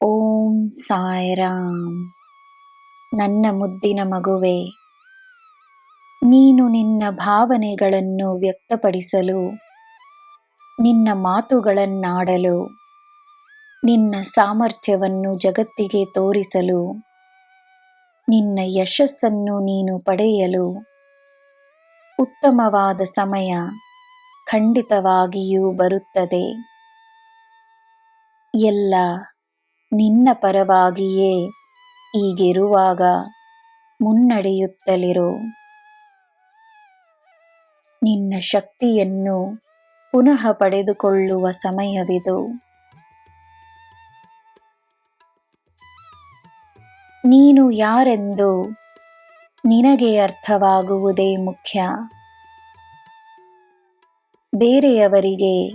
ಓಂ ಸಾಯಿರಾಮ್. ನನ್ನ ಮುದ್ದಿನ ಮಗುವೆ, ನೀನು ನಿನ್ನ ಭಾವನೆಗಳನ್ನು ವ್ಯಕ್ತಪಡಿಸಲು, ನಿನ್ನ ಮಾತುಗಳನ್ನಾಡಲು, ನಿನ್ನ ಸಾಮರ್ಥ್ಯವನ್ನು ಜಗತ್ತಿಗೆ ತೋರಿಸಲು, ನಿನ್ನ ಯಶಸ್ಸನ್ನು ನೀನು ಪಡೆಯಲು ಉತ್ತಮವಾದ ಸಮಯ ಖಂಡಿತವಾಗಿಯೂ ಬರುತ್ತದೆ. ಎಲ್ಲ ನಿನ್ನ ಪರವಾಗಿಯೇ ಈಗಿರುವಾಗ ಮುನ್ನಡೆಯುತ್ತಲಿರು. ನಿನ್ನ ಶಕ್ತಿಯನ್ನು ಪುನಃ ಪಡೆದುಕೊಳ್ಳುವ ಸಮಯವಿದು. ನೀನು ಯಾರೆಂದು ನಿನಗೆ ಅರ್ಥವಾಗುವುದೇ ಮುಖ್ಯ. ಬೇರೆಯವರಿಗೆ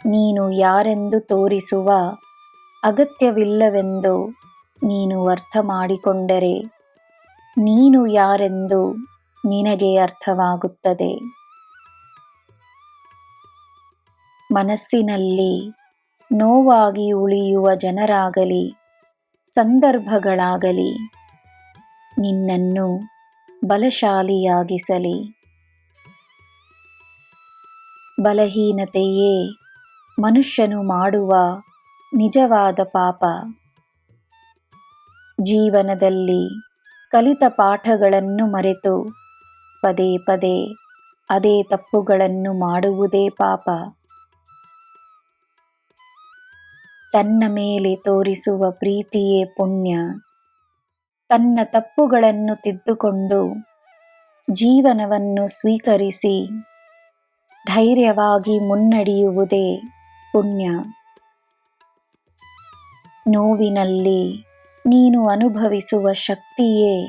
ನೀನು ಯಾರೆಂದು ತೋರಿಸುವ ಅಗತ್ಯವಿಲ್ಲವೆಂದು ನೀನು ಅರ್ಥ ಮಾಡಿಕೊಂಡರೆ ನೀನು ಯಾರೆಂದು ನಿನಗೆ ಅರ್ಥವಾಗುತ್ತದೆ. ಮನಸ್ಸಿನಲ್ಲಿ ನೋವಾಗಿ ಉಳಿಯುವ ಜನರಾಗಲಿ ಸಂದರ್ಭಗಳಾಗಲಿ ನಿನ್ನನ್ನು ಬಲಶಾಲಿಯಾಗಿಸಲಿ. ಬಲಹೀನತೆಯೇ ಮನುಷ್ಯನು ಮಾಡುವ ನಿಜವಾದ ಪಾಪ. ಜೀವನದಲ್ಲಿ ಕಲಿತ ಪಾಠಗಳನ್ನು ಮರೆತು ಪದೇ ಪದೇ ಅದೇ ತಪ್ಪುಗಳನ್ನು ಮಾಡುವುದೇ ಪಾಪ. ತನ್ನ ಮೇಲೆ ತೋರಿಸುವ ಪ್ರೀತಿಯೇ ಪುಣ್ಯ. ತನ್ನ ತಪ್ಪುಗಳನ್ನು ತಿದ್ದುಕೊಂಡು ಜೀವನವನ್ನು ಸ್ವೀಕರಿಸಿ ಧೈರ್ಯವಾಗಿ ಮುನ್ನಡೆಯುವುದೇ ಪುಣ್ಯ. ನೋವಿನಲ್ಲಿ ನೀನು ಅನುಭವಿಸುವ ಶಕ್ತಿಯೇ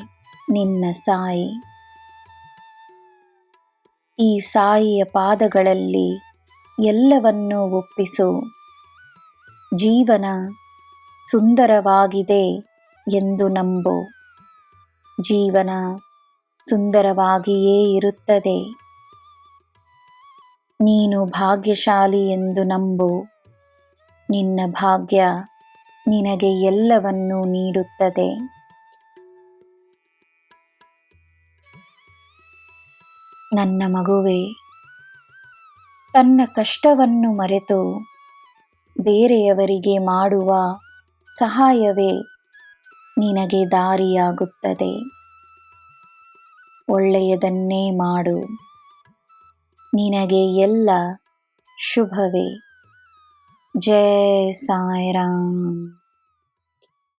ನಿನ್ನ ಸಾಯಿ. ಈ ಸಾಯಿಯ ಪಾದಗಳಲ್ಲಿ ಎಲ್ಲವನ್ನೂ ಒಪ್ಪಿಸು. ಜೀವನ ಸುಂದರವಾಗಿದೆ ಎಂದು ನಂಬು. ಜೀವನ ಸುಂದರವಾಗಿಯೇ ಇರುತ್ತದೆ. ನೀನು ಭಾಗ್ಯಶಾಲಿ ಎಂದು ನಂಬು. ನಿನ್ನ ಭಾಗ್ಯ ನಿನಗೆ ಎಲ್ಲವನ್ನೂ ನೀಡುತ್ತದೆ. ನನ್ನ ಮಗುವೆ, ತನ್ನ ಕಷ್ಟವನ್ನು ಮರೆತು ಬೇರೆಯವರಿಗೆ ಮಾಡುವ ಸಹಾಯವೇ ನಿನಗೆ ದಾರಿಯಾಗುತ್ತದೆ. ಒಳ್ಳೆಯದನ್ನೇ ಮಾಡು. ನಿನಗೆ ಎಲ್ಲ ಶುಭವೇ. ಜೈ ಸಾಯಿರಾಮ್.